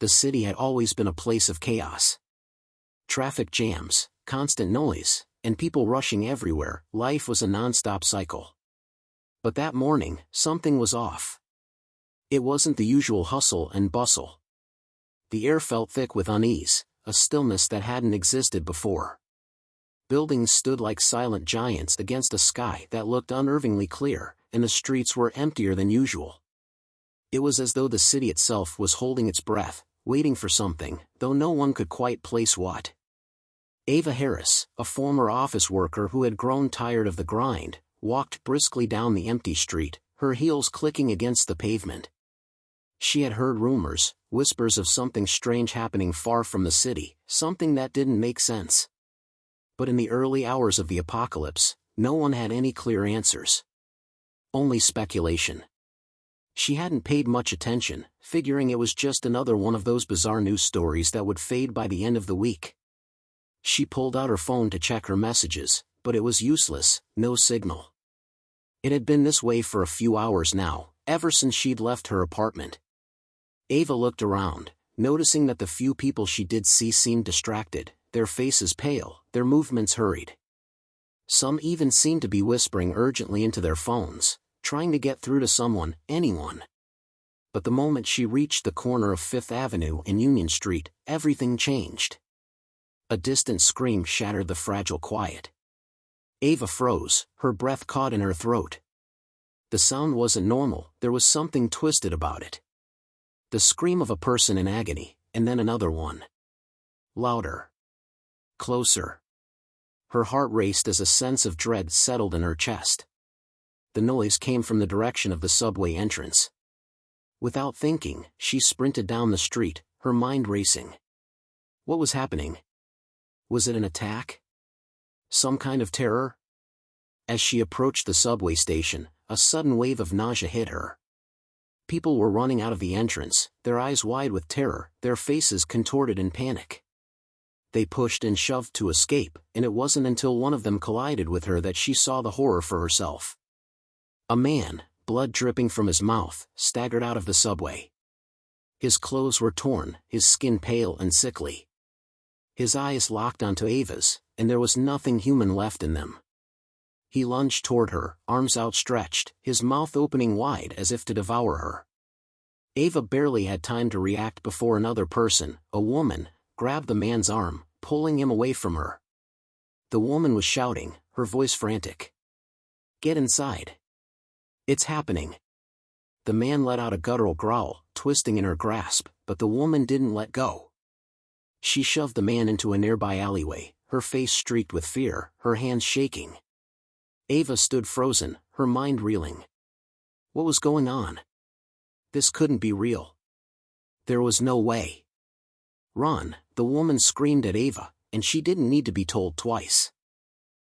The city had always been a place of chaos. Traffic jams, constant noise, and people rushing everywhere. Life was a non-stop cycle. But that morning, something was off. It wasn't the usual hustle and bustle. The air felt thick with unease, a stillness that hadn't existed before. Buildings stood like silent giants against a sky that looked unnervingly clear, and the streets were emptier than usual. It was as though the city itself was holding its breath, waiting for something, though no one could quite place what. Ava Harris, a former office worker who had grown tired of the grind, walked briskly down the empty street, her heels clicking against the pavement. She had heard rumors, whispers of something strange happening far from the city, something that didn't make sense. But in the early hours of the apocalypse, no one had any clear answers. Only speculation. She hadn't paid much attention, figuring it was just another one of those bizarre news stories that would fade by the end of the week. She pulled out her phone to check her messages, but it was useless, no signal. It had been this way for a few hours now, ever since she'd left her apartment. Ava looked around, noticing that the few people she did see seemed distracted, their faces pale, their movements hurried. Some even seemed to be whispering urgently into their phones, trying to get through to someone, anyone. But the moment she reached the corner of Fifth Avenue and Union Street, everything changed. A distant scream shattered the fragile quiet. Ava froze, her breath caught in her throat. The sound wasn't normal, there was something twisted about it. The scream of a person in agony, and then another one. Louder. Closer. Her heart raced as a sense of dread settled in her chest. The noise came from the direction of the subway entrance. Without thinking, she sprinted down the street, her mind racing. What was happening? Was it an attack? Some kind of terror? As she approached the subway station, a sudden wave of nausea hit her. People were running out of the entrance, their eyes wide with terror, their faces contorted in panic. They pushed and shoved to escape, and it wasn't until one of them collided with her that she saw the horror for herself. A man, blood dripping from his mouth, staggered out of the subway. His clothes were torn, his skin pale and sickly. His eyes locked onto Ava's, and there was nothing human left in them. He lunged toward her, arms outstretched, his mouth opening wide as if to devour her. Ava barely had time to react before another person, a woman, grabbed the man's arm, pulling him away from her. The woman was shouting, her voice frantic. "Get inside. It's happening." The man let out a guttural growl, twisting in her grasp, but the woman didn't let go. She shoved the man into a nearby alleyway, her face streaked with fear, her hands shaking. Ava stood frozen, her mind reeling. What was going on? This couldn't be real. There was no way. "Run," the woman screamed at Ava, and she didn't need to be told twice.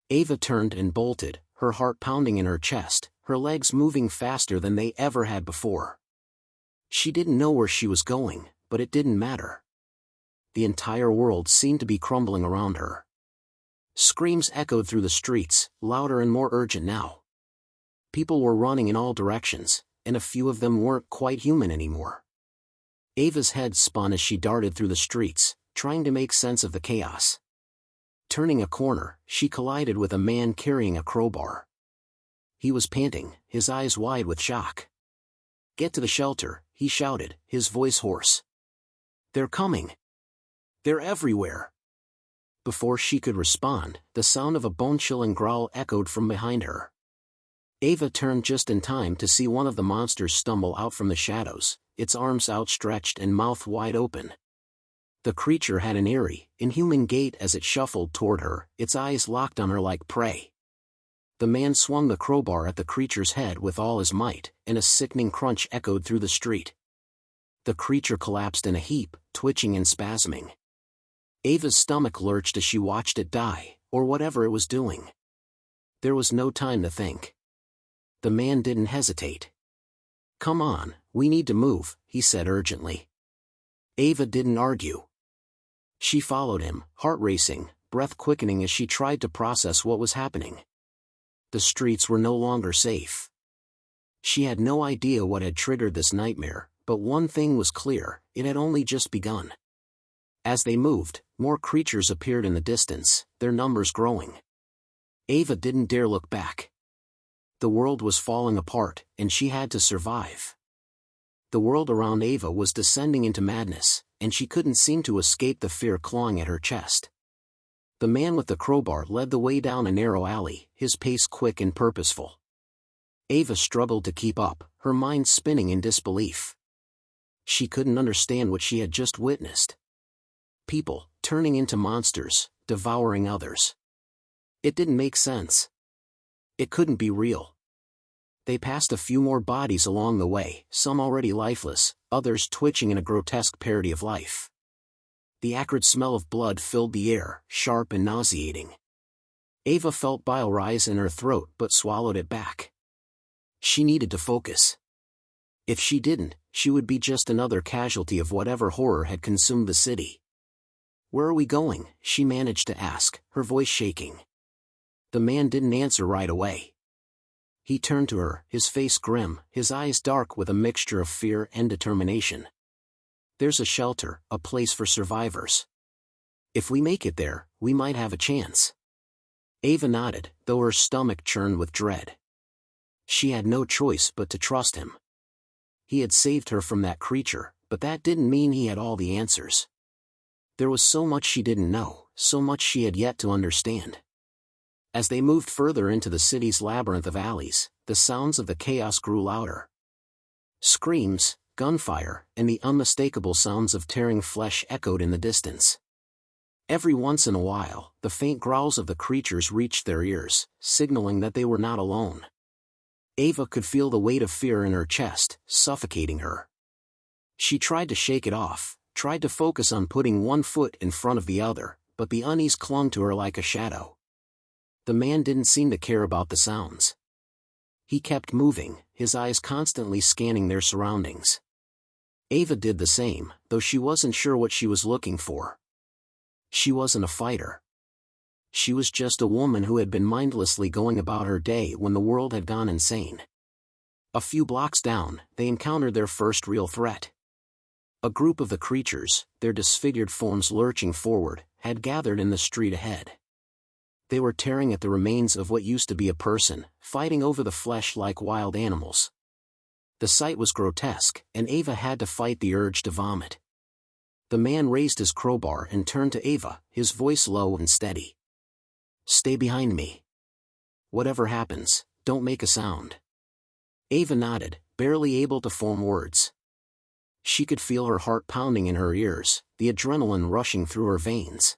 Ava turned and bolted, her heart pounding in her chest, her legs moving faster than they ever had before. She didn't know where she was going, but it didn't matter. The entire world seemed to be crumbling around her. Screams echoed through the streets, louder and more urgent now. People were running in all directions, and a few of them weren't quite human anymore. Ava's head spun as she darted through the streets, trying to make sense of the chaos. Turning a corner, she collided with a man carrying a crowbar. He was panting, his eyes wide with shock. "Get to the shelter," he shouted, his voice hoarse. "They're coming. They're everywhere." Before she could respond, the sound of a bone-chilling growl echoed from behind her. Ava turned just in time to see one of the monsters stumble out from the shadows, its arms outstretched and mouth wide open. The creature had an eerie, inhuman gait as it shuffled toward her, its eyes locked on her like prey. The man swung the crowbar at the creature's head with all his might, and a sickening crunch echoed through the street. The creature collapsed in a heap, twitching and spasming. Ava's stomach lurched as she watched it die, or whatever it was doing. There was no time to think. The man didn't hesitate. "Come on, we need to move," he said urgently. Ava didn't argue. She followed him, heart racing, breath quickening as she tried to process what was happening. The streets were no longer safe. She had no idea what had triggered this nightmare, but one thing was clear: it had only just begun. As they moved, more creatures appeared in the distance, their numbers growing. Ava didn't dare look back. The world was falling apart, and she had to survive. The world around Ava was descending into madness, and she couldn't seem to escape the fear clawing at her chest. The man with the crowbar led the way down a narrow alley, his pace quick and purposeful. Ava struggled to keep up, her mind spinning in disbelief. She couldn't understand what she had just witnessed. People, turning into monsters, devouring others. It didn't make sense. It couldn't be real. They passed a few more bodies along the way, some already lifeless, others twitching in a grotesque parody of life. The acrid smell of blood filled the air, sharp and nauseating. Ava felt bile rise in her throat but swallowed it back. She needed to focus. If she didn't, she would be just another casualty of whatever horror had consumed the city. "Where are we going?" she managed to ask, her voice shaking. The man didn't answer right away. He turned to her, his face grim, his eyes dark with a mixture of fear and determination. "There's a shelter, a place for survivors. If we make it there, we might have a chance." Ava nodded, though her stomach churned with dread. She had no choice but to trust him. He had saved her from that creature, but that didn't mean he had all the answers. There was so much she didn't know, so much she had yet to understand. As they moved further into the city's labyrinth of alleys, the sounds of the chaos grew louder. Screams, gunfire, and the unmistakable sounds of tearing flesh echoed in the distance. Every once in a while, the faint growls of the creatures reached their ears, signaling that they were not alone. Ava could feel the weight of fear in her chest, suffocating her. She tried to shake it off, tried to focus on putting one foot in front of the other, but the unease clung to her like a shadow. The man didn't seem to care about the sounds. He kept moving, his eyes constantly scanning their surroundings. Ava did the same, though she wasn't sure what she was looking for. She wasn't a fighter. She was just a woman who had been mindlessly going about her day when the world had gone insane. A few blocks down, they encountered their first real threat. A group of the creatures, their disfigured forms lurching forward, had gathered in the street ahead. They were tearing at the remains of what used to be a person, fighting over the flesh like wild animals. The sight was grotesque, and Ava had to fight the urge to vomit. The man raised his crowbar and turned to Ava, his voice low and steady. "Stay behind me. Whatever happens, don't make a sound." Ava nodded, barely able to form words. She could feel her heart pounding in her ears, the adrenaline rushing through her veins.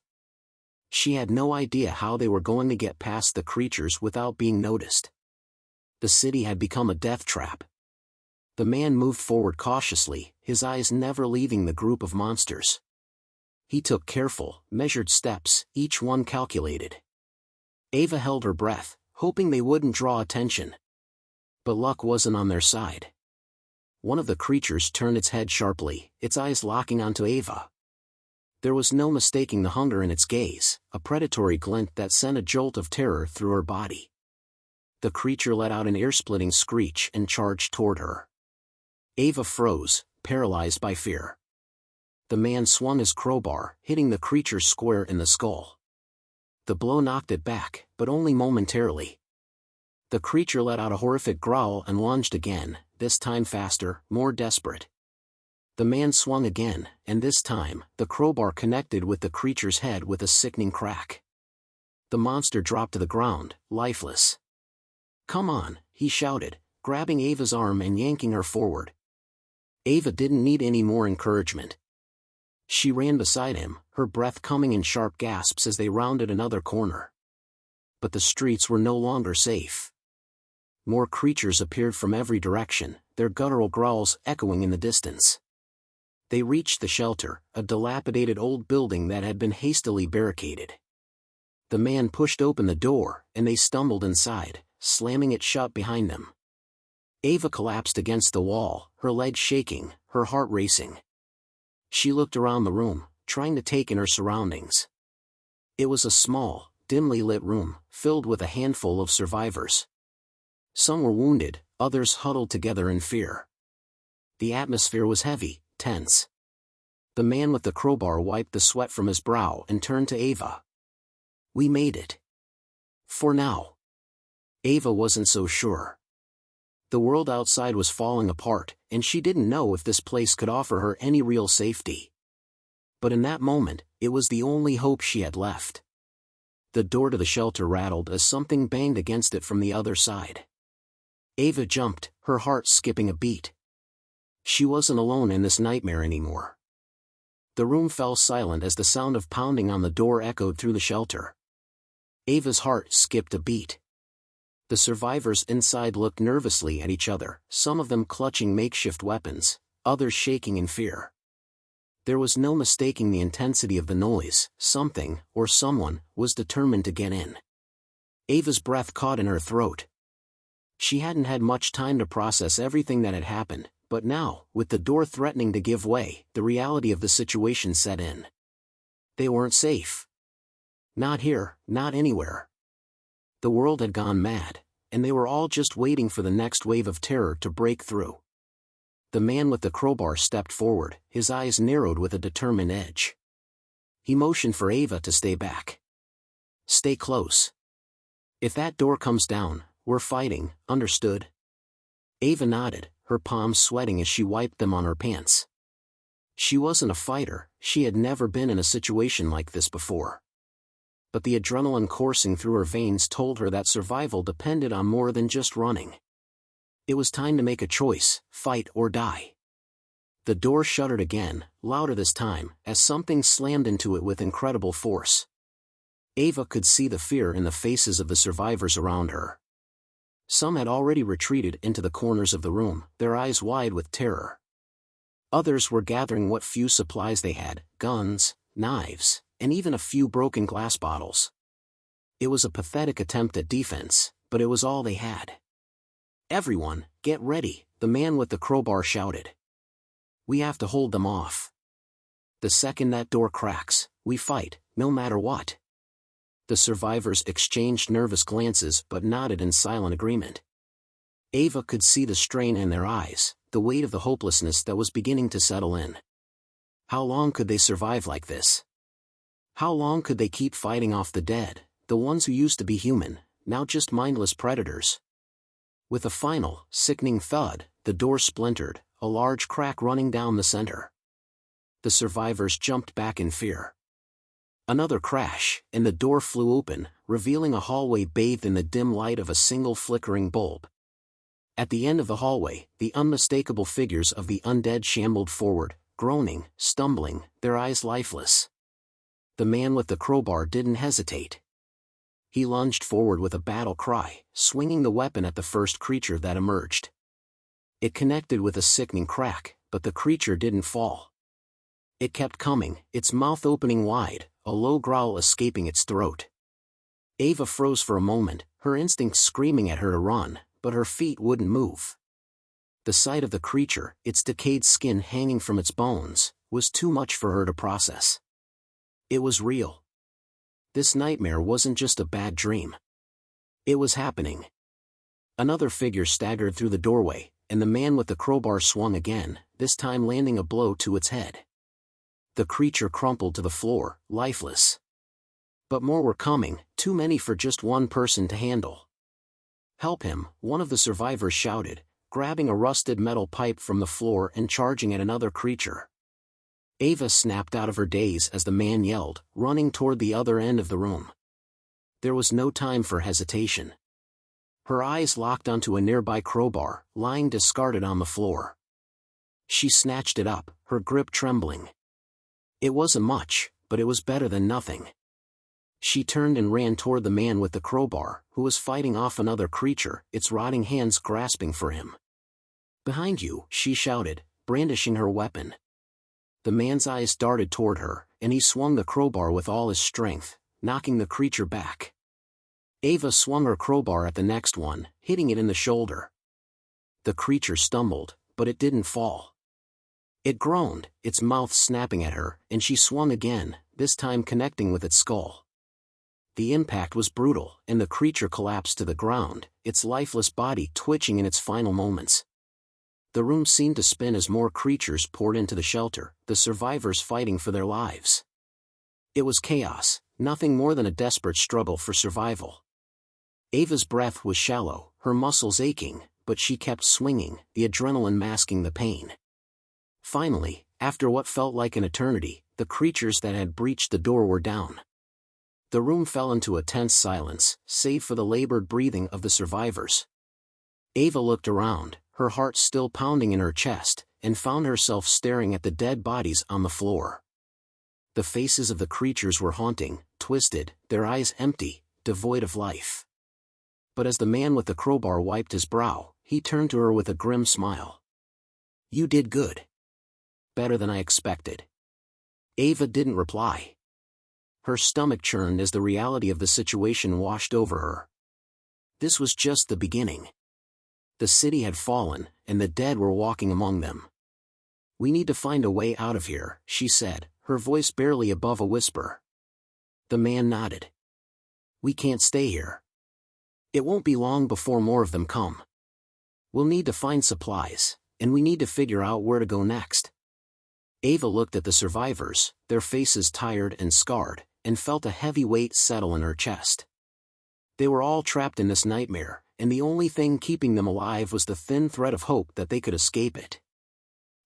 She had no idea how they were going to get past the creatures without being noticed. The city had become a death trap. The man moved forward cautiously, his eyes never leaving the group of monsters. He took careful, measured steps, each one calculated. Ava held her breath, hoping they wouldn't draw attention. But luck wasn't on their side. One of the creatures turned its head sharply, its eyes locking onto Ava. There was no mistaking the hunger in its gaze, a predatory glint that sent a jolt of terror through her body. The creature let out an ear-splitting screech and charged toward her. Ava froze, paralyzed by fear. The man swung his crowbar, hitting the creature square in the skull. The blow knocked it back, but only momentarily. The creature let out a horrific growl and lunged again, this time faster, more desperate. The man swung again, and this time, the crowbar connected with the creature's head with a sickening crack. The monster dropped to the ground, lifeless. "Come on," he shouted, grabbing Ava's arm and yanking her forward. Ava didn't need any more encouragement. She ran beside him, her breath coming in sharp gasps as they rounded another corner. But the streets were no longer safe. More creatures appeared from every direction, their guttural growls echoing in the distance. They reached the shelter, a dilapidated old building that had been hastily barricaded. The man pushed open the door, and they stumbled inside, slamming it shut behind them. Ava collapsed against the wall, her legs shaking, her heart racing. She looked around the room, trying to take in her surroundings. It was a small, dimly lit room, filled with a handful of survivors. Some were wounded, others huddled together in fear. The atmosphere was heavy, tense. The man with the crowbar wiped the sweat from his brow and turned to Ava. "We made it. For now." Ava wasn't so sure. The world outside was falling apart, and she didn't know if this place could offer her any real safety. But in that moment, it was the only hope she had left. The door to the shelter rattled as something banged against it from the other side. Ava jumped, her heart skipping a beat. She wasn't alone in this nightmare anymore. The room fell silent as the sound of pounding on the door echoed through the shelter. Ava's heart skipped a beat. The survivors inside looked nervously at each other, some of them clutching makeshift weapons, others shaking in fear. There was no mistaking the intensity of the noise. Something, or someone, was determined to get in. Ava's breath caught in her throat. She hadn't had much time to process everything that had happened, but now, with the door threatening to give way, the reality of the situation set in. They weren't safe. Not here, not anywhere. The world had gone mad, and they were all just waiting for the next wave of terror to break through. The man with the crowbar stepped forward, his eyes narrowed with a determined edge. He motioned for Ava to stay back. "Stay close. If that door comes down, we're fighting, understood?" Ava nodded, her palms sweating as she wiped them on her pants. She wasn't a fighter, she had never been in a situation like this before. But the adrenaline coursing through her veins told her that survival depended on more than just running. It was time to make a choice, fight or die. The door shuddered again, louder this time, as something slammed into it with incredible force. Ava could see the fear in the faces of the survivors around her. Some had already retreated into the corners of the room, their eyes wide with terror. Others were gathering what few supplies they had, guns, knives, and even a few broken glass bottles. It was a pathetic attempt at defense, but it was all they had. "Everyone, get ready," the man with the crowbar shouted. "We have to hold them off. The second that door cracks, we fight, no matter what." The survivors exchanged nervous glances but nodded in silent agreement. Ava could see the strain in their eyes, the weight of the hopelessness that was beginning to settle in. How long could they survive like this? How long could they keep fighting off the dead, the ones who used to be human, now just mindless predators? With a final, sickening thud, the door splintered, a large crack running down the center. The survivors jumped back in fear. Another crash, and the door flew open, revealing a hallway bathed in the dim light of a single flickering bulb. At the end of the hallway, the unmistakable figures of the undead shambled forward, groaning, stumbling, their eyes lifeless. The man with the crowbar didn't hesitate. He lunged forward with a battle cry, swinging the weapon at the first creature that emerged. It connected with a sickening crack, but the creature didn't fall. It kept coming, its mouth opening wide, a low growl escaping its throat. Ava froze for a moment, her instincts screaming at her to run, but her feet wouldn't move. The sight of the creature, its decayed skin hanging from its bones, was too much for her to process. It was real. This nightmare wasn't just a bad dream. It was happening. Another figure staggered through the doorway, and the man with the crowbar swung again, this time landing a blow to its head. The creature crumpled to the floor, lifeless. But more were coming, too many for just one person to handle. "Help him," one of the survivors shouted, grabbing a rusted metal pipe from the floor and charging at another creature. Ava snapped out of her daze as the man yelled, running toward the other end of the room. There was no time for hesitation. Her eyes locked onto a nearby crowbar, lying discarded on the floor. She snatched it up, her grip trembling. It wasn't much, but it was better than nothing. She turned and ran toward the man with the crowbar, who was fighting off another creature, its rotting hands grasping for him. "Behind you," she shouted, brandishing her weapon. The man's eyes darted toward her, and he swung the crowbar with all his strength, knocking the creature back. Ava swung her crowbar at the next one, hitting it in the shoulder. The creature stumbled, but it didn't fall. It groaned, its mouth snapping at her, and she swung again, this time connecting with its skull. The impact was brutal, and the creature collapsed to the ground, its lifeless body twitching in its final moments. The room seemed to spin as more creatures poured into the shelter, the survivors fighting for their lives. It was chaos, nothing more than a desperate struggle for survival. Ava's breath was shallow, her muscles aching, but she kept swinging, the adrenaline masking the pain. Finally, after what felt like an eternity, the creatures that had breached the door were down. The room fell into a tense silence, save for the labored breathing of the survivors. Ava looked around, her heart still pounding in her chest, and found herself staring at the dead bodies on the floor. The faces of the creatures were haunting, twisted, their eyes empty, devoid of life. But as the man with the crowbar wiped his brow, he turned to her with a grim smile. "You did good. Better than I expected." Ava didn't reply. Her stomach churned as the reality of the situation washed over her. This was just the beginning. The city had fallen, and the dead were walking among them. "We need to find a way out of here," she said, her voice barely above a whisper. The man nodded. "We can't stay here. It won't be long before more of them come. We'll need to find supplies, and we need to figure out where to go next." Ava looked at the survivors, their faces tired and scarred, and felt a heavy weight settle in her chest. They were all trapped in this nightmare, and the only thing keeping them alive was the thin thread of hope that they could escape it.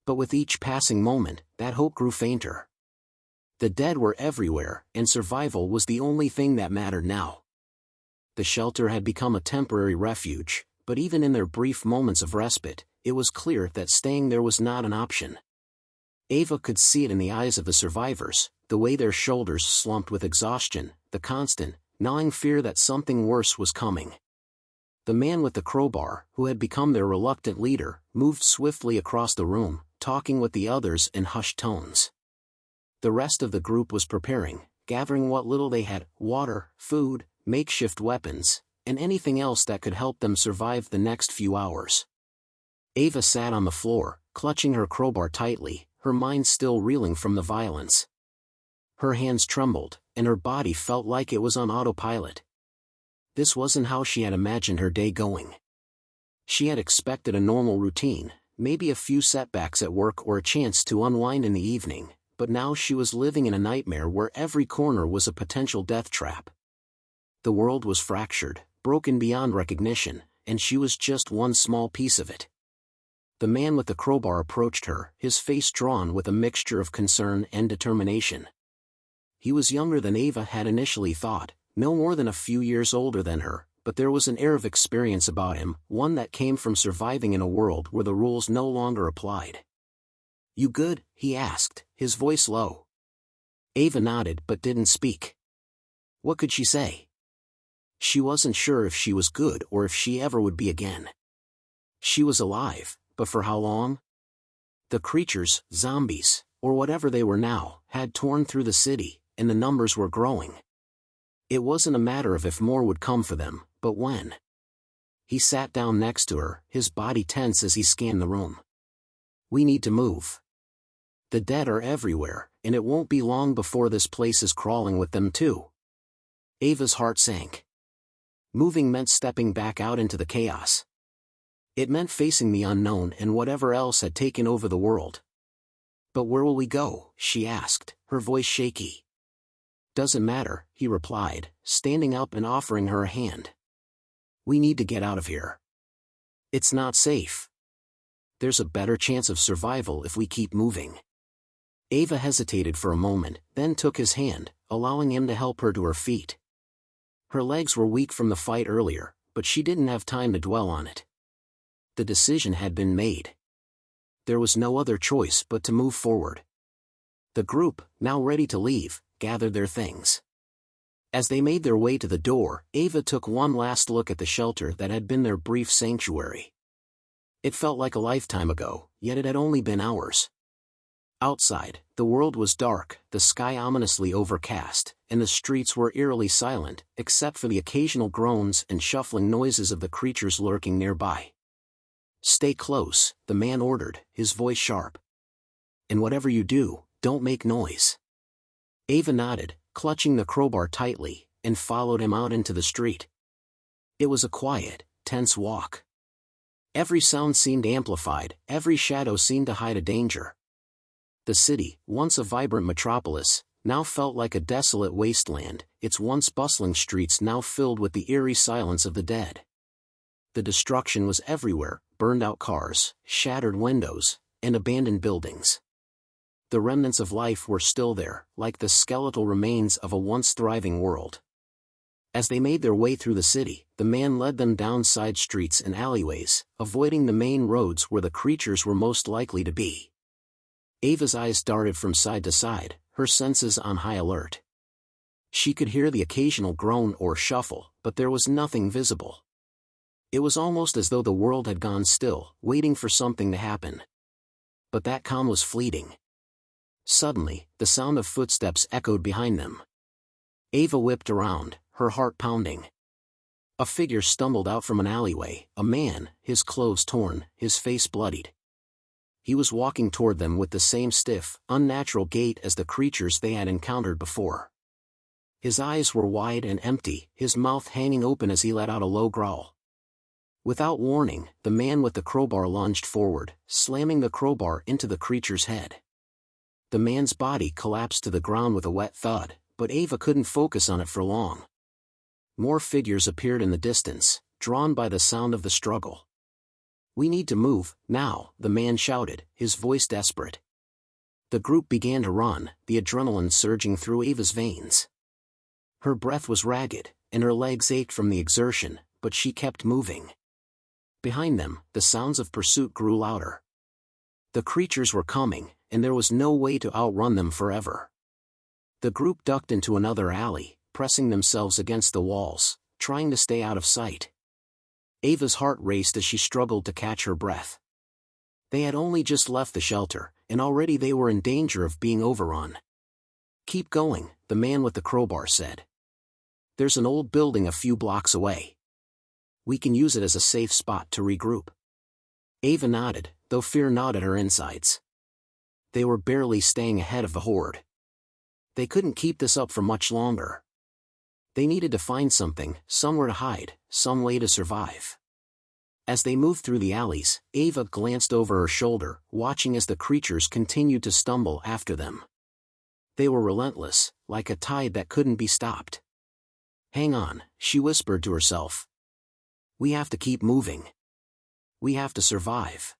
But with each passing moment, that hope grew fainter. The dead were everywhere, and survival was the only thing that mattered now. The shelter had become a temporary refuge, but even in their brief moments of respite, it was clear that staying there was not an option. Ava could see it in the eyes of the survivors, the way their shoulders slumped with exhaustion, the constant, gnawing fear that something worse was coming. The man with the crowbar, who had become their reluctant leader, moved swiftly across the room, talking with the others in hushed tones. The rest of the group was preparing, gathering what little they had: water, food, makeshift weapons, and anything else that could help them survive the next few hours. Ava sat on the floor, clutching her crowbar tightly, her mind still reeling from the violence. Her hands trembled, and her body felt like it was on autopilot. This wasn't how she had imagined her day going. She had expected a normal routine, maybe a few setbacks at work or a chance to unwind in the evening, but now she was living in a nightmare where every corner was a potential death trap. The world was fractured, broken beyond recognition, and she was just one small piece of it. The man with the crowbar approached her, his face drawn with a mixture of concern and determination. He was younger than Ava had initially thought, no more than a few years older than her, but there was an air of experience about him, one that came from surviving in a world where the rules no longer applied. "You good?" he asked, his voice low. Ava nodded but didn't speak. What could she say? She wasn't sure if she was good or if she ever would be again. She was alive, but for how long? The creatures, zombies, or whatever they were now, had torn through the city, and the numbers were growing. It wasn't a matter of if more would come for them, but when. He sat down next to her, his body tense as he scanned the room. "We need to move. The dead are everywhere, and it won't be long before this place is crawling with them too." Ava's heart sank. Moving meant stepping back out into the chaos. It meant facing the unknown and whatever else had taken over the world. "But where will we go?" she asked, her voice shaky. "Doesn't matter," he replied, standing up and offering her a hand. "We need to get out of here. It's not safe. There's a better chance of survival if we keep moving." Ava hesitated for a moment, then took his hand, allowing him to help her to her feet. Her legs were weak from the fight earlier, but she didn't have time to dwell on it. The decision had been made. There was no other choice but to move forward. The group, now ready to leave, gathered their things. As they made their way to the door, Ava took one last look at the shelter that had been their brief sanctuary. It felt like a lifetime ago, yet it had only been hours. Outside, the world was dark, the sky ominously overcast, and the streets were eerily silent, except for the occasional groans and shuffling noises of the creatures lurking nearby. "Stay close," the man ordered, his voice sharp. "And whatever you do, don't make noise." Ava nodded, clutching the crowbar tightly, and followed him out into the street. It was a quiet, tense walk. Every sound seemed amplified, every shadow seemed to hide a danger. The city, once a vibrant metropolis, now felt like a desolate wasteland, its once bustling streets now filled with the eerie silence of the dead. The destruction was everywhere, burned-out cars, shattered windows, and abandoned buildings. The remnants of life were still there, like the skeletal remains of a once thriving world. As they made their way through the city, the man led them down side streets and alleyways, avoiding the main roads where the creatures were most likely to be. Ava's eyes darted from side to side, her senses on high alert. She could hear the occasional groan or shuffle, but there was nothing visible. It was almost as though the world had gone still, waiting for something to happen. But that calm was fleeting. Suddenly, the sound of footsteps echoed behind them. Ava whipped around, her heart pounding. A figure stumbled out from an alleyway, a man, his clothes torn, his face bloodied. He was walking toward them with the same stiff, unnatural gait as the creatures they had encountered before. His eyes were wide and empty, his mouth hanging open as he let out a low growl. Without warning, the man with the crowbar lunged forward, slamming the crowbar into the creature's head. The man's body collapsed to the ground with a wet thud, but Ava couldn't focus on it for long. More figures appeared in the distance, drawn by the sound of the struggle. "We need to move, now," the man shouted, his voice desperate. The group began to run, the adrenaline surging through Ava's veins. Her breath was ragged, and her legs ached from the exertion, but she kept moving. Behind them, the sounds of pursuit grew louder. The creatures were coming, and there was no way to outrun them forever. The group ducked into another alley, pressing themselves against the walls, trying to stay out of sight. Ava's heart raced as she struggled to catch her breath. They had only just left the shelter, and already they were in danger of being overrun. "Keep going," the man with the crowbar said. "There's an old building a few blocks away. We can use it as a safe spot to regroup." Ava nodded, though fear gnawed at her insides. They were barely staying ahead of the horde. They couldn't keep this up for much longer. They needed to find something, somewhere to hide, some way to survive. As they moved through the alleys, Ava glanced over her shoulder, watching as the creatures continued to stumble after them. They were relentless, like a tide that couldn't be stopped. "Hang on," she whispered to herself. "We have to keep moving. We have to survive."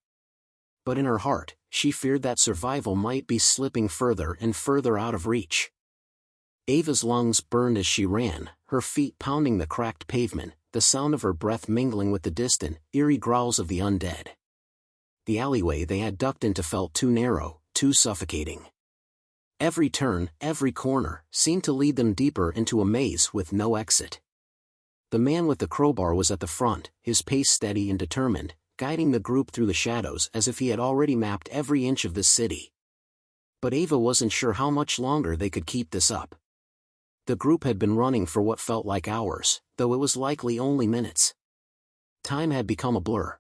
But in her heart, she feared that survival might be slipping further and further out of reach. Ava's lungs burned as she ran, her feet pounding the cracked pavement, the sound of her breath mingling with the distant, eerie growls of the undead. The alleyway they had ducked into felt too narrow, too suffocating. Every turn, every corner, seemed to lead them deeper into a maze with no exit. The man with the crowbar was at the front, his pace steady and determined, guiding the group through the shadows as if he had already mapped every inch of this city. But Ava wasn't sure how much longer they could keep this up. The group had been running for what felt like hours, though it was likely only minutes. Time had become a blur.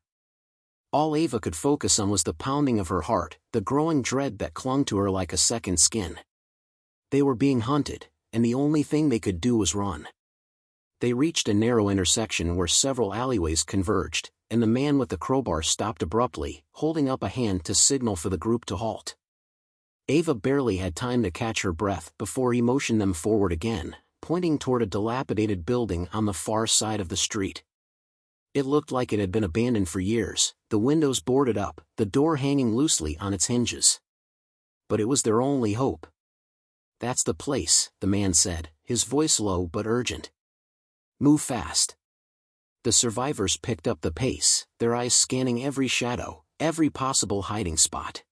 All Ava could focus on was the pounding of her heart, the growing dread that clung to her like a second skin. They were being hunted, and the only thing they could do was run. They reached a narrow intersection where several alleyways converged, and the man with the crowbar stopped abruptly, holding up a hand to signal for the group to halt. Ava barely had time to catch her breath before he motioned them forward again, pointing toward a dilapidated building on the far side of the street. It looked like it had been abandoned for years, the windows boarded up, the door hanging loosely on its hinges. But it was their only hope. "That's the place," the man said, his voice low but urgent. "Move fast." The survivors picked up the pace, their eyes scanning every shadow, every possible hiding spot.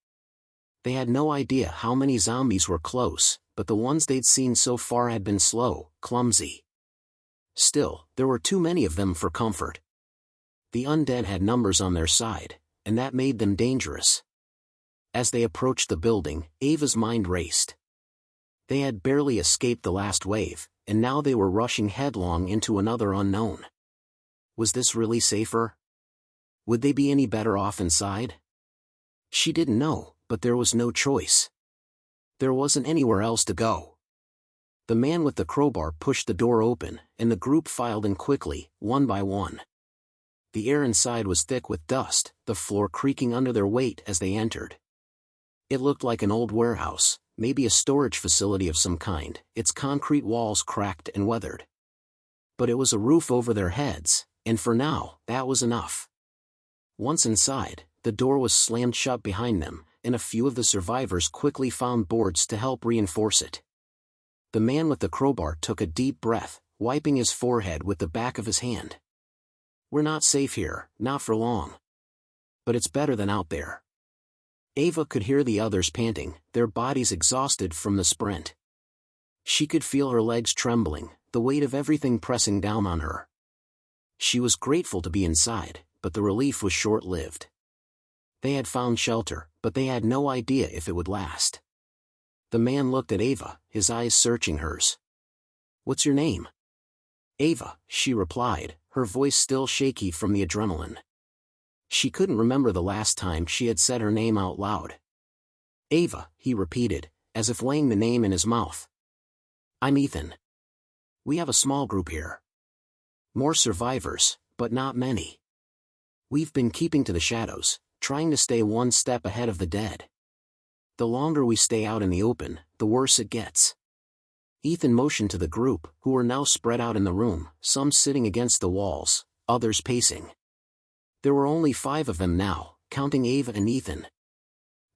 They had no idea how many zombies were close, but the ones they'd seen so far had been slow, clumsy. Still, there were too many of them for comfort. The undead had numbers on their side, and that made them dangerous. As they approached the building, Ava's mind raced. They had barely escaped the last wave, and now they were rushing headlong into another unknown. Was this really safer? Would they be any better off inside? She didn't know, but there was no choice. There wasn't anywhere else to go. The man with the crowbar pushed the door open, and the group filed in quickly, one by one. The air inside was thick with dust, the floor creaking under their weight as they entered. It looked like an old warehouse, maybe a storage facility of some kind, its concrete walls cracked and weathered. But it was a roof over their heads, and for now, that was enough. Once inside, the door was slammed shut behind them, and a few of the survivors quickly found boards to help reinforce it. The man with the crowbar took a deep breath, wiping his forehead with the back of his hand. "We're not safe here, not for long. But it's better than out there." Ava could hear the others panting, their bodies exhausted from the sprint. She could feel her legs trembling, the weight of everything pressing down on her. She was grateful to be inside, but the relief was short-lived. They had found shelter, but they had no idea if it would last. The man looked at Ava, his eyes searching hers. "What's your name?" "Ava," she replied, her voice still shaky from the adrenaline. She couldn't remember the last time she had said her name out loud. "Ava," he repeated, as if weighing the name in his mouth. "I'm Ethan. We have a small group here. More survivors, but not many. We've been keeping to the shadows, trying to stay one step ahead of the dead. The longer we stay out in the open, the worse it gets." Ethan motioned to the group, who were now spread out in the room, some sitting against the walls, others pacing. There were only 5 of them now, counting Ava and Ethan.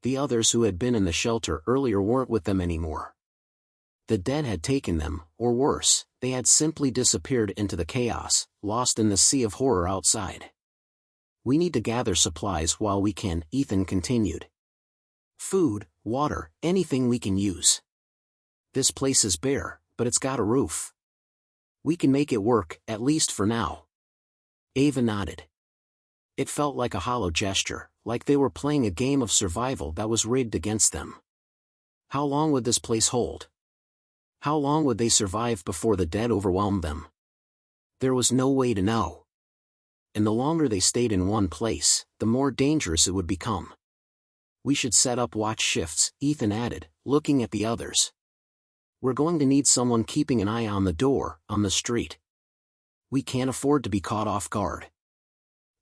The others who had been in the shelter earlier weren't with them anymore. The dead had taken them, or worse, they had simply disappeared into the chaos, lost in the sea of horror outside. "We need to gather supplies while we can," Ethan continued. "Food, water, anything we can use. This place is bare, but it's got a roof. We can make it work, at least for now." Ava nodded. It felt like a hollow gesture, like they were playing a game of survival that was rigged against them. How long would this place hold? How long would they survive before the dead overwhelmed them? There was no way to know. And the longer they stayed in one place, the more dangerous it would become. "We should set up watch shifts," Ethan added, looking at the others. "We're going to need someone keeping an eye on the door, on the street. We can't afford to be caught off guard."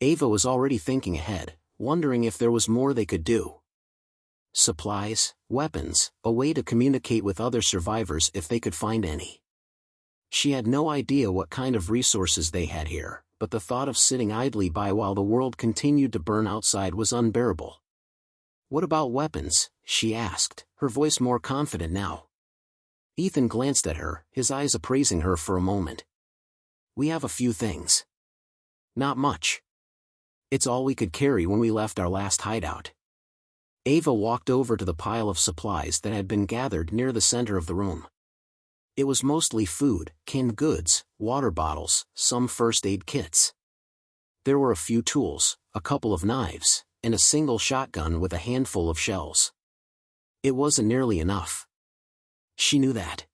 Ava was already thinking ahead, wondering if there was more they could do. Supplies, weapons, a way to communicate with other survivors if they could find any. She had no idea what kind of resources they had here, but the thought of sitting idly by while the world continued to burn outside was unbearable. "What about weapons?" she asked, her voice more confident now. Ethan glanced at her, his eyes appraising her for a moment. "We have a few things. Not much. It's all we could carry when we left our last hideout." Ava walked over to the pile of supplies that had been gathered near the center of the room. It was mostly food, canned goods, water bottles, some first aid kits. There were a few tools, a couple of knives, and a single shotgun with a handful of shells. It wasn't nearly enough. She knew that.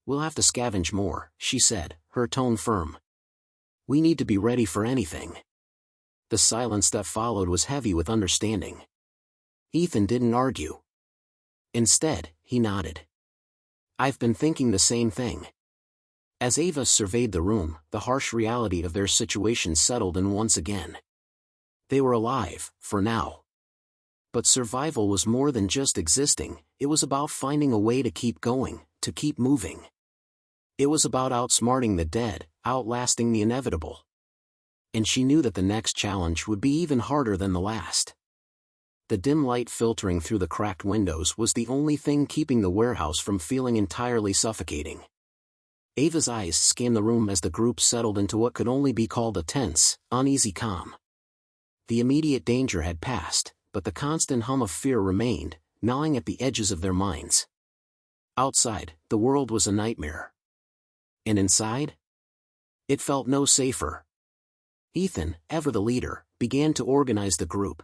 "We'll have to scavenge more," she said, her tone firm. "We need to be ready for anything." The silence that followed was heavy with understanding. Ethan didn't argue. Instead, he nodded. "I've been thinking the same thing." As Ava surveyed the room, the harsh reality of their situation settled in once again. They were alive, for now. But survival was more than just existing, it was about finding a way to keep going, to keep moving. It was about outsmarting the dead, outlasting the inevitable. And she knew that the next challenge would be even harder than the last. The dim light filtering through the cracked windows was the only thing keeping the warehouse from feeling entirely suffocating. Ava's eyes scanned the room as the group settled into what could only be called a tense, uneasy calm. The immediate danger had passed, but the constant hum of fear remained, gnawing at the edges of their minds. Outside, the world was a nightmare. And inside? It felt no safer. Ethan, ever the leader, began to organize the group.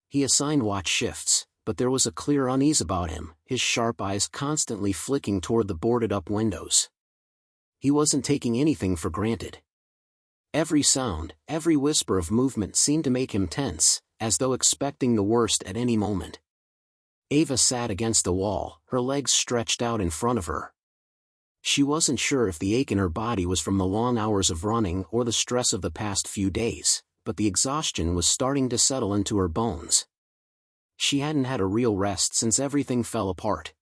He assigned watch shifts, but there was a clear unease about him, his sharp eyes constantly flicking toward the boarded-up windows. He wasn't taking anything for granted. Every sound, every whisper of movement seemed to make him tense, as though expecting the worst at any moment. Ava sat against the wall, her legs stretched out in front of her. She wasn't sure if the ache in her body was from the long hours of running or the stress of the past few days, but the exhaustion was starting to settle into her bones. She hadn't had a real rest since everything fell apart.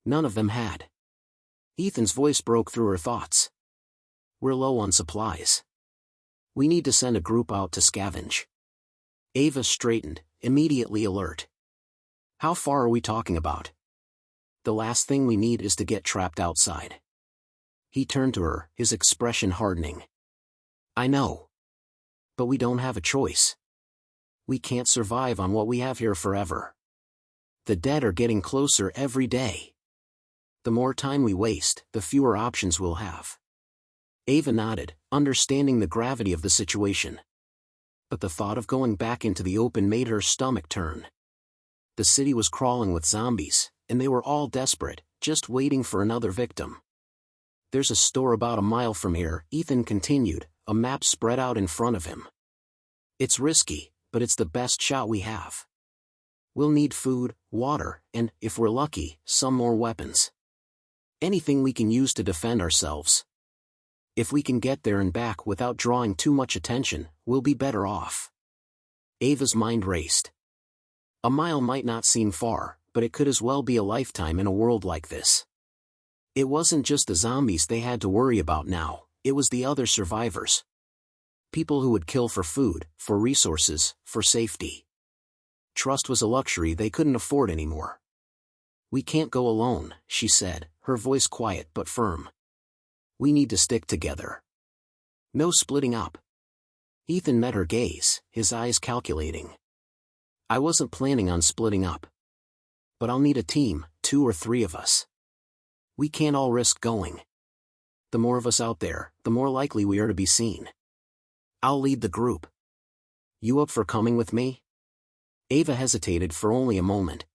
None of them had. Ethan's voice broke through her thoughts. We're low on supplies. We need to send a group out to scavenge. Ava straightened, immediately alert. How far are we talking about? The last thing we need is to get trapped outside. He turned to her, his expression hardening. I know. But we don't have a choice. We can't survive on what we have here forever. The dead are getting closer every day. The more time we waste, the fewer options we'll have. Ava nodded, understanding the gravity of the situation. But the thought of going back into the open made her stomach turn. The city was crawling with zombies, and they were all desperate, just waiting for another victim. There's a store about a mile from here, Ethan continued, a map spread out in front of him. It's risky, but it's the best shot we have. We'll need food, water, and, if we're lucky, some more weapons. Anything we can use to defend ourselves. If we can get there and back without drawing too much attention, we'll be better off. Ava's mind raced. A mile might not seem far, but it could as well be a lifetime in a world like this. It wasn't just the zombies they had to worry about now, it was the other survivors. People who would kill for food, for resources, for safety. Trust was a luxury they couldn't afford anymore. We can't go alone, she said, her voice quiet but firm. We need to stick together. No splitting up. Ethan met her gaze, his eyes calculating. I wasn't planning on splitting up. But I'll need a team, 2 or 3 of us. We can't all risk going. The more of us out there, the more likely we are to be seen. I'll lead the group. You up for coming with me? Ava hesitated for only a moment.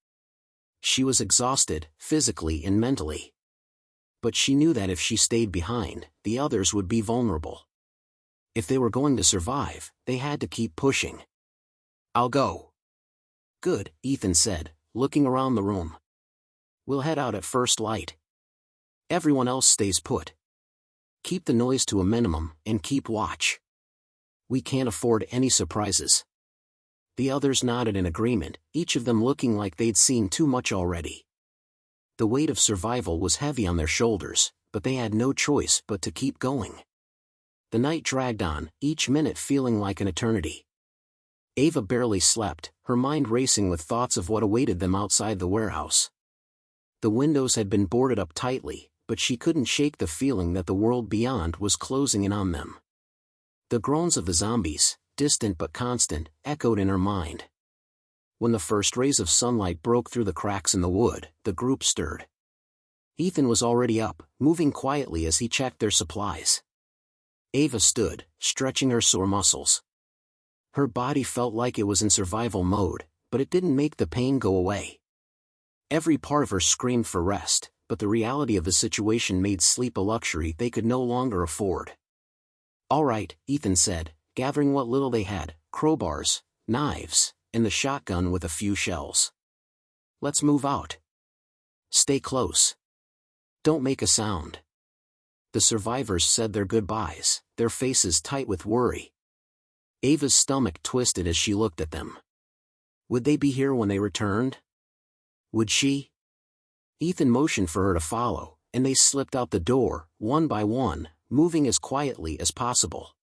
She was exhausted, physically and mentally. But she knew that if she stayed behind, the others would be vulnerable. If they were going to survive, they had to keep pushing. I'll go. Good, Ethan said, looking around the room. We'll head out at first light. Everyone else stays put. Keep the noise to a minimum, and keep watch. We can't afford any surprises. The others nodded in agreement, each of them looking like they'd seen too much already. The weight of survival was heavy on their shoulders, but they had no choice but to keep going. The night dragged on, each minute feeling like an eternity. Ava barely slept, her mind racing with thoughts of what awaited them outside the warehouse. The windows had been boarded up tightly, but she couldn't shake the feeling that the world beyond was closing in on them. The groans of the zombies, distant but constant, echoed in her mind. When the first rays of sunlight broke through the cracks in the wood, the group stirred. Ethan was already up, moving quietly as he checked their supplies. Ava stood, stretching her sore muscles. Her body felt like it was in survival mode, but it didn't make the pain go away. Every part of her screamed for rest, but the reality of the situation made sleep a luxury they could no longer afford. All right, Ethan said, gathering what little they had, crowbars, knives, and the shotgun with a few shells. Let's move out. Stay close. Don't make a sound. The survivors said their goodbyes, their faces tight with worry. Ava's stomach twisted as she looked at them. Would they be here when they returned? Would she? Ethan motioned for her to follow, and they slipped out the door, one by one, moving as quietly as possible.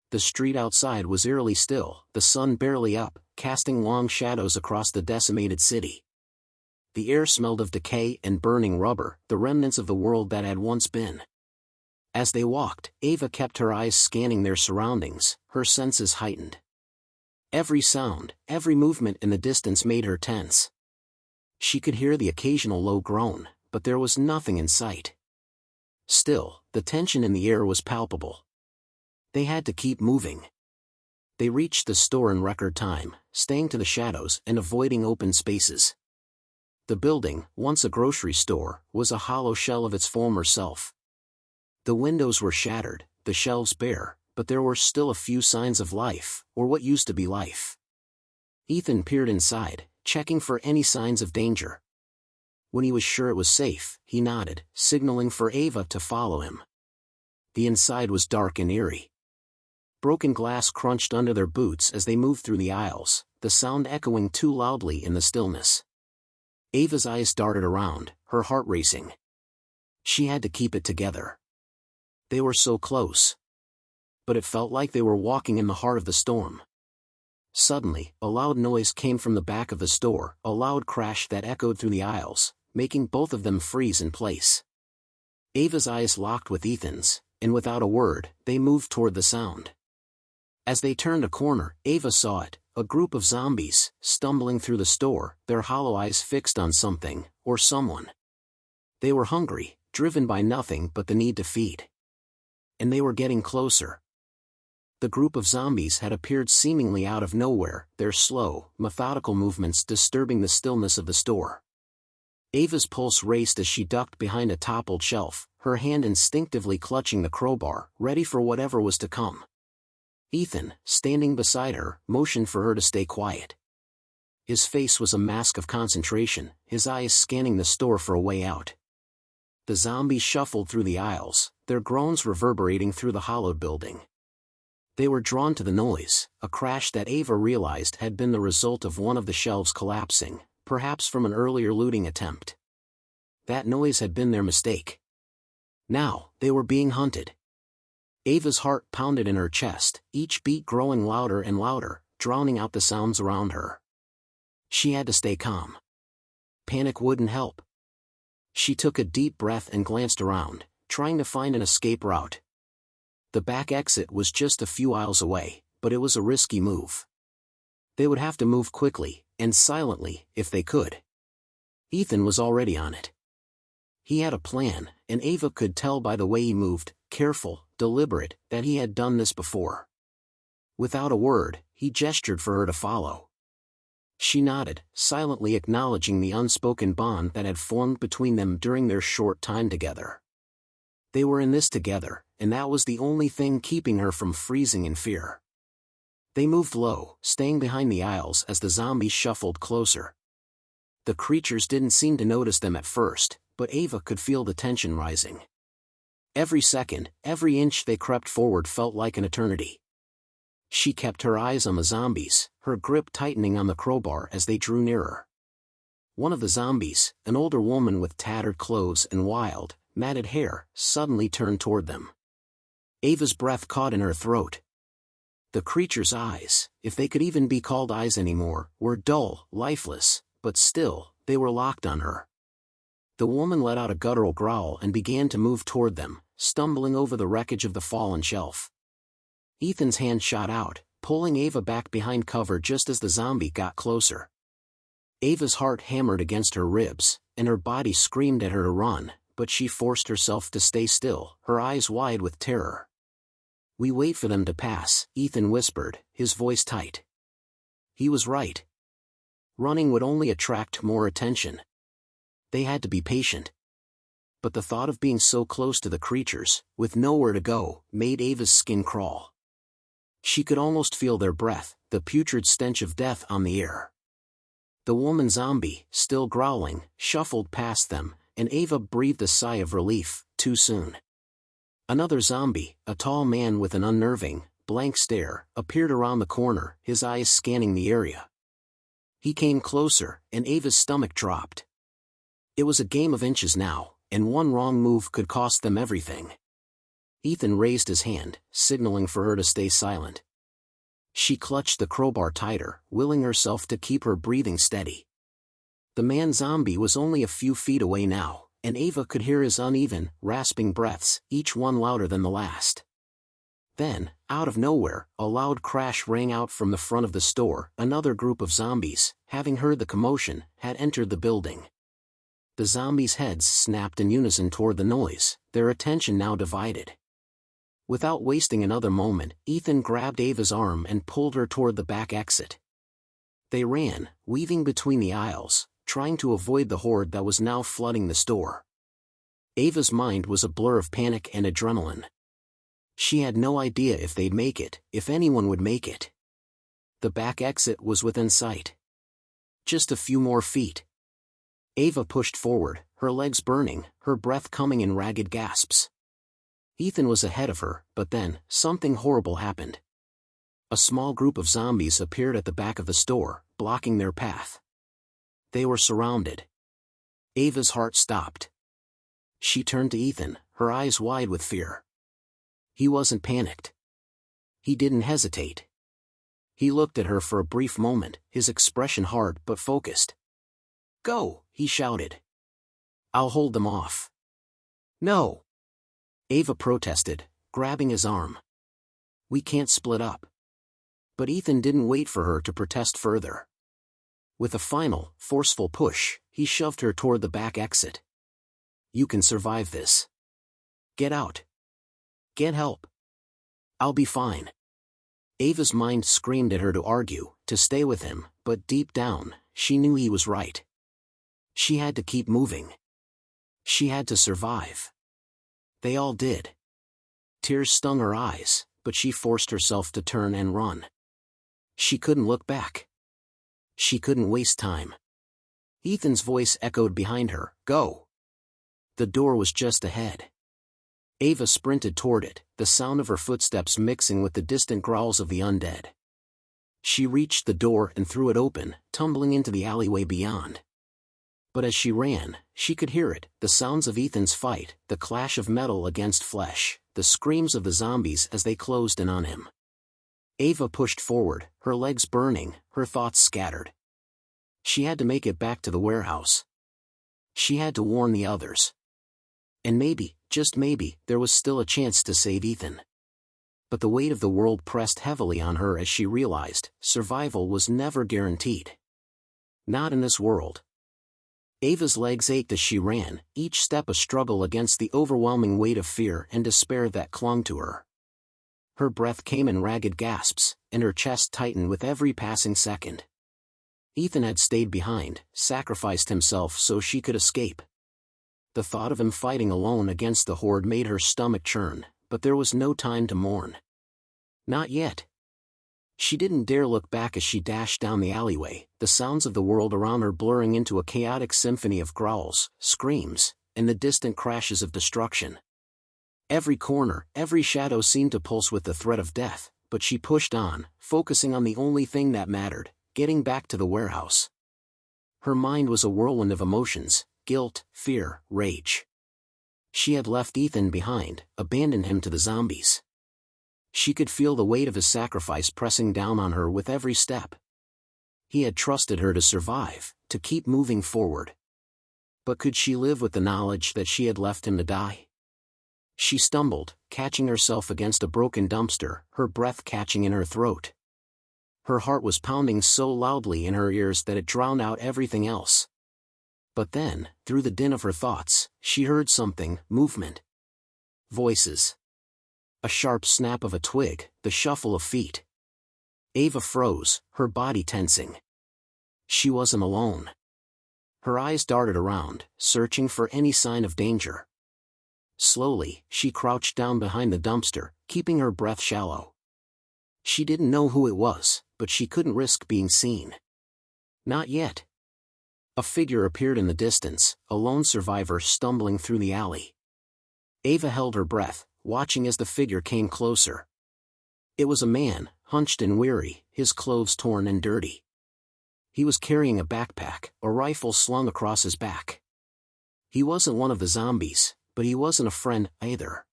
The street outside was eerily still, the sun barely up, casting long shadows across the decimated city. The air smelled of decay and burning rubber, the remnants of the world that had once been. As they walked, Ava kept her eyes scanning their surroundings, her senses heightened. Every sound, every movement in the distance made her tense. She could hear the occasional low groan, but there was nothing in sight. Still, the tension in the air was palpable. They had to keep moving. They reached the store in record time, staying to the shadows and avoiding open spaces. The building, once a grocery store, was a hollow shell of its former self. The windows were shattered, the shelves bare, but there were still a few signs of life, or what used to be life. Ethan peered inside, checking for any signs of danger. When he was sure it was safe, he nodded, signaling for Ava to follow him. The inside was dark and eerie. Broken glass crunched under their boots as they moved through the aisles, the sound echoing too loudly in the stillness. Ava's eyes darted around, her heart racing. She had to keep it together. They were so close. But it felt like they were walking in the heart of the storm. Suddenly, a loud noise came from the back of the store, a loud crash that echoed through the aisles, making both of them freeze in place. Ava's eyes locked with Ethan's, and without a word, they moved toward the sound. As they turned a corner, Ava saw it, a group of zombies, stumbling through the store, their hollow eyes fixed on something, or someone. They were hungry, driven by nothing but the need to feed. And they were getting closer. The group of zombies had appeared seemingly out of nowhere, their slow, methodical movements disturbing the stillness of the store. Ava's pulse raced as she ducked behind a toppled shelf, her hand instinctively clutching the crowbar, ready for whatever was to come. Ethan, standing beside her, motioned for her to stay quiet. His face was a mask of concentration, his eyes scanning the store for a way out. The zombies shuffled through the aisles, their groans reverberating through the hollowed building. They were drawn to the noise, a crash that Ava realized had been the result of one of the shelves collapsing, perhaps from an earlier looting attempt. That noise had been their mistake. Now, they were being hunted. Ava's heart pounded in her chest, each beat growing louder and louder, drowning out the sounds around her. She had to stay calm. Panic wouldn't help. She took a deep breath and glanced around, trying to find an escape route. The back exit was just a few aisles away, but it was a risky move. They would have to move quickly, and silently, if they could. Ethan was already on it. He had a plan, and Ava could tell by the way he moved, careful, deliberate, that he had done this before. Without a word, he gestured for her to follow. She nodded, silently acknowledging the unspoken bond that had formed between them during their short time together. They were in this together, and that was the only thing keeping her from freezing in fear. They moved low, staying behind the aisles as the zombies shuffled closer. The creatures didn't seem to notice them at first, but Ava could feel the tension rising. Every second, every inch they crept forward felt like an eternity. She kept her eyes on the zombies, her grip tightening on the crowbar as they drew nearer. One of the zombies, an older woman with tattered clothes and wild, matted hair, suddenly turned toward them. Ava's breath caught in her throat. The creature's eyes, if they could even be called eyes anymore, were dull, lifeless, but still, they were locked on her. The woman let out a guttural growl and began to move toward them, stumbling over the wreckage of the fallen shelf. Ethan's hand shot out, pulling Ava back behind cover just as the zombie got closer. Ava's heart hammered against her ribs, and her body screamed at her to run, but she forced herself to stay still, her eyes wide with terror. "We wait for them to pass," Ethan whispered, his voice tight. He was right. Running would only attract more attention. They had to be patient. But the thought of being so close to the creatures, with nowhere to go, made Ava's skin crawl. She could almost feel their breath, the putrid stench of death on the air. The woman zombie, still growling, shuffled past them, and Ava breathed a sigh of relief, too soon. Another zombie, a tall man with an unnerving, blank stare, appeared around the corner, his eyes scanning the area. He came closer, and Ava's stomach dropped. It was a game of inches now, and one wrong move could cost them everything. Ethan raised his hand, signaling for her to stay silent. She clutched the crowbar tighter, willing herself to keep her breathing steady. The man-zombie was only a few feet away now, and Ava could hear his uneven, rasping breaths, each one louder than the last. Then, out of nowhere, a loud crash rang out from the front of the store. Another group of zombies, having heard the commotion, had entered the building. The zombies' heads snapped in unison toward the noise, their attention now divided. Without wasting another moment, Ethan grabbed Ava's arm and pulled her toward the back exit. They ran, weaving between the aisles, trying to avoid the horde that was now flooding the store. Ava's mind was a blur of panic and adrenaline. She had no idea if they'd make it, if anyone would make it. The back exit was within sight. Just a few more feet. Ava pushed forward, her legs burning, her breath coming in ragged gasps. Ethan was ahead of her, but then, something horrible happened. A small group of zombies appeared at the back of the store, blocking their path. They were surrounded. Ava's heart stopped. She turned to Ethan, her eyes wide with fear. He wasn't panicked. He didn't hesitate. He looked at her for a brief moment, his expression hard but focused. "Go," he shouted. "I'll hold them off." "No," Ava protested, grabbing his arm. "We can't split up." But Ethan didn't wait for her to protest further. With a final, forceful push, he shoved her toward the back exit. "You can survive this. Get out. Get help. I'll be fine." Ava's mind screamed at her to argue, to stay with him, but deep down, she knew he was right. She had to keep moving. She had to survive. They all did. Tears stung her eyes, but she forced herself to turn and run. She couldn't look back. She couldn't waste time. Ethan's voice echoed behind her, "Go." The door was just ahead. Ava sprinted toward it, the sound of her footsteps mixing with the distant growls of the undead. She reached the door and threw it open, tumbling into the alleyway beyond. But as she ran, she could hear it, the sounds of Ethan's fight, the clash of metal against flesh, the screams of the zombies as they closed in on him. Ava pushed forward, her legs burning, her thoughts scattered. She had to make it back to the warehouse. She had to warn the others. And maybe, just maybe, there was still a chance to save Ethan. But the weight of the world pressed heavily on her as she realized, survival was never guaranteed. Not in this world. Ava's legs ached as she ran, each step a struggle against the overwhelming weight of fear and despair that clung to her. Her breath came in ragged gasps, and her chest tightened with every passing second. Ethan had stayed behind, sacrificed himself so she could escape. The thought of him fighting alone against the horde made her stomach churn, but there was no time to mourn. Not yet. She didn't dare look back as she dashed down the alleyway, the sounds of the world around her blurring into a chaotic symphony of growls, screams, and the distant crashes of destruction. Every corner, every shadow seemed to pulse with the threat of death, but she pushed on, focusing on the only thing that mattered, getting back to the warehouse. Her mind was a whirlwind of emotions, guilt, fear, rage. She had left Ethan behind, abandoned him to the zombies. She could feel the weight of his sacrifice pressing down on her with every step. He had trusted her to survive, to keep moving forward. But could she live with the knowledge that she had left him to die? She stumbled, catching herself against a broken dumpster, her breath catching in her throat. Her heart was pounding so loudly in her ears that it drowned out everything else. But then, through the din of her thoughts, she heard something, movement. Voices. A sharp snap of a twig, the shuffle of feet. Ava froze, her body tensing. She wasn't alone. Her eyes darted around, searching for any sign of danger. Slowly, she crouched down behind the dumpster, keeping her breath shallow. She didn't know who it was, but she couldn't risk being seen. Not yet. A figure appeared in the distance, a lone survivor stumbling through the alley. Ava held her breath, watching as the figure came closer. It was a man, hunched and weary, his clothes torn and dirty. He was carrying a backpack, a rifle slung across his back. He wasn't one of the zombies, but he wasn't a friend either.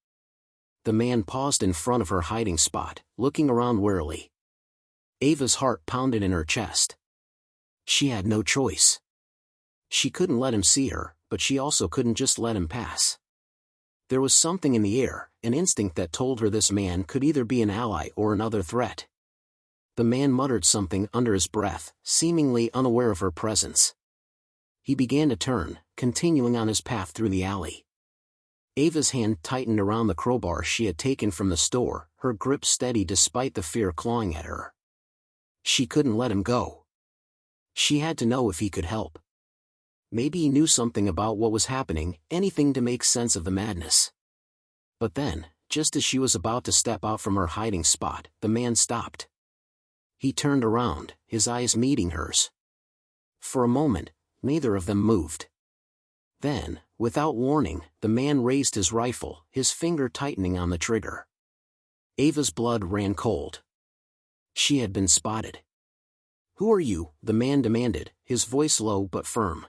The man paused in front of her hiding spot, looking around warily. Ava's heart pounded in her chest. She had no choice. She couldn't let him see her, but she also couldn't just let him pass. There was something in the air, an instinct that told her this man could either be an ally or another threat. The man muttered something under his breath, seemingly unaware of her presence. He began to turn, continuing on his path through the alley. Ava's hand tightened around the crowbar she had taken from the store, her grip steady despite the fear clawing at her. She couldn't let him go. She had to know if he could help. Maybe he knew something about what was happening, anything to make sense of the madness. But then, just as she was about to step out from her hiding spot, the man stopped. He turned around, his eyes meeting hers. For a moment, neither of them moved. Then, without warning, the man raised his rifle, his finger tightening on the trigger. Ava's blood ran cold. She had been spotted. "Who are you?" the man demanded, his voice low but firm.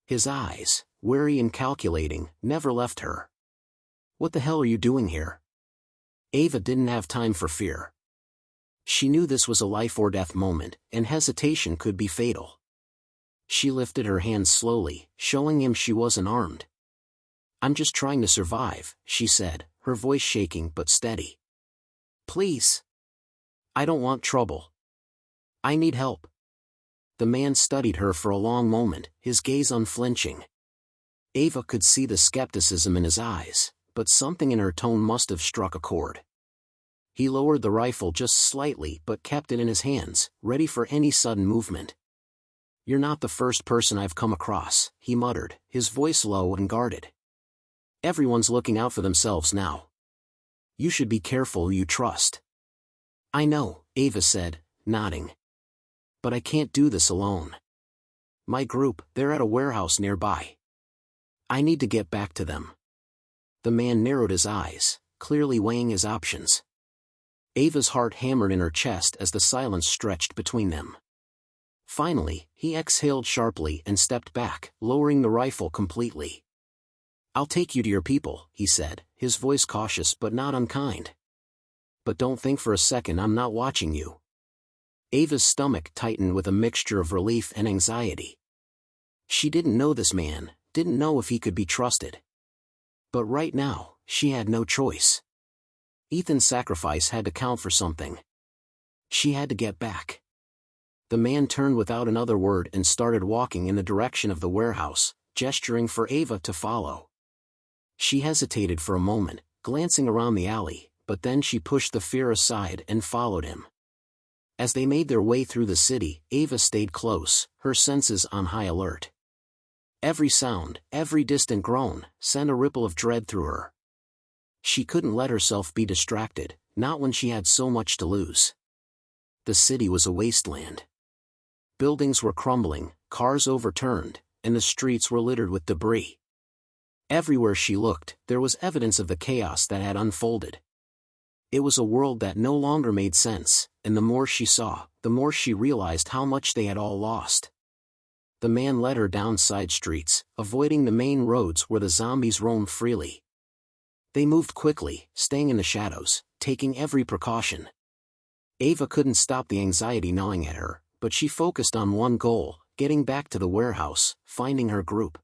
His eyes, wary and calculating, never left her. "What the hell are you doing here?" Ava didn't have time for fear. She knew this was a life-or-death moment, and hesitation could be fatal. She lifted her hands slowly, showing him she wasn't armed. "I'm just trying to survive," she said, her voice shaking but steady. "Please. I don't want trouble. I need help." The man studied her for a long moment, his gaze unflinching. Ava could see the skepticism in his eyes, but something in her tone must have struck a chord. He lowered the rifle just slightly but kept it in his hands, ready for any sudden movement. "You're not the first person I've come across," he muttered, his voice low and guarded. "Everyone's looking out for themselves now. You should be careful who you trust." "I know," Ava said, nodding. "But I can't do this alone. My group, they're at a warehouse nearby. I need to get back to them." The man narrowed his eyes, clearly weighing his options. Ava's heart hammered in her chest as the silence stretched between them. Finally, he exhaled sharply and stepped back, lowering the rifle completely. "I'll take you to your people," he said, his voice cautious but not unkind. "But don't think for a second I'm not watching you." Ava's stomach tightened with a mixture of relief and anxiety. She didn't know this man, didn't know if he could be trusted. But right now, she had no choice. Ethan's sacrifice had to count for something. She had to get back. The man turned without another word and started walking in the direction of the warehouse, gesturing for Ava to follow. She hesitated for a moment, glancing around the alley, but then she pushed the fear aside and followed him. As they made their way through the city, Ava stayed close, her senses on high alert. Every sound, every distant groan, sent a ripple of dread through her. She couldn't let herself be distracted, not when she had so much to lose. The city was a wasteland. Buildings were crumbling, cars overturned, and the streets were littered with debris. Everywhere she looked, there was evidence of the chaos that had unfolded. It was a world that no longer made sense, and the more she saw, the more she realized how much they had all lost. The man led her down side streets, avoiding the main roads where the zombies roamed freely. They moved quickly, staying in the shadows, taking every precaution. Ava couldn't stop the anxiety gnawing at her, but she focused on one goal, getting back to the warehouse, finding her group.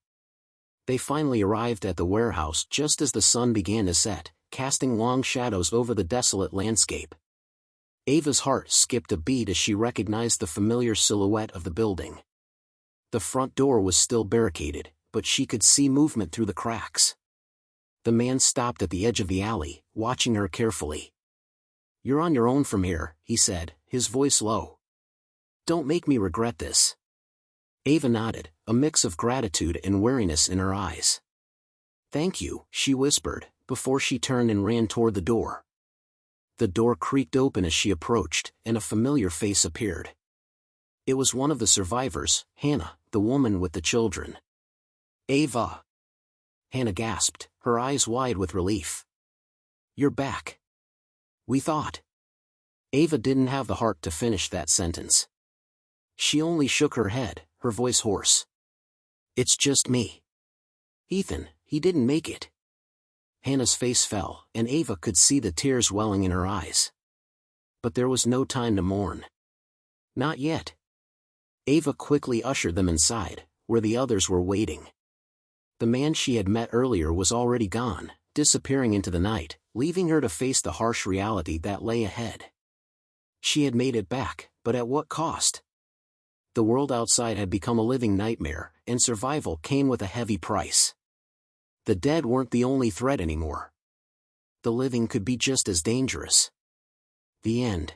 They finally arrived at the warehouse just as the sun began to set, casting long shadows over the desolate landscape. Ava's heart skipped a beat as she recognized the familiar silhouette of the building. The front door was still barricaded, but she could see movement through the cracks. The man stopped at the edge of the alley, watching her carefully. "You're on your own from here," he said, his voice low. "Don't make me regret this." Ava nodded, a mix of gratitude and weariness in her eyes. "Thank you," she whispered, before she turned and ran toward the door. The door creaked open as she approached, and a familiar face appeared. It was one of the survivors, Hannah, the woman with the children. "Ava!" Hannah gasped, her eyes wide with relief. "You're back. We thought." Ava didn't have the heart to finish that sentence. She only shook her head, her voice hoarse. "It's just me. Ethan, he didn't make it." Hannah's face fell, and Ava could see the tears welling in her eyes. But there was no time to mourn. Not yet. Ava quickly ushered them inside, where the others were waiting. The man she had met earlier was already gone, disappearing into the night, leaving her to face the harsh reality that lay ahead. She had made it back, but at what cost? The world outside had become a living nightmare, and survival came with a heavy price. The dead weren't the only threat anymore. The living could be just as dangerous. The end.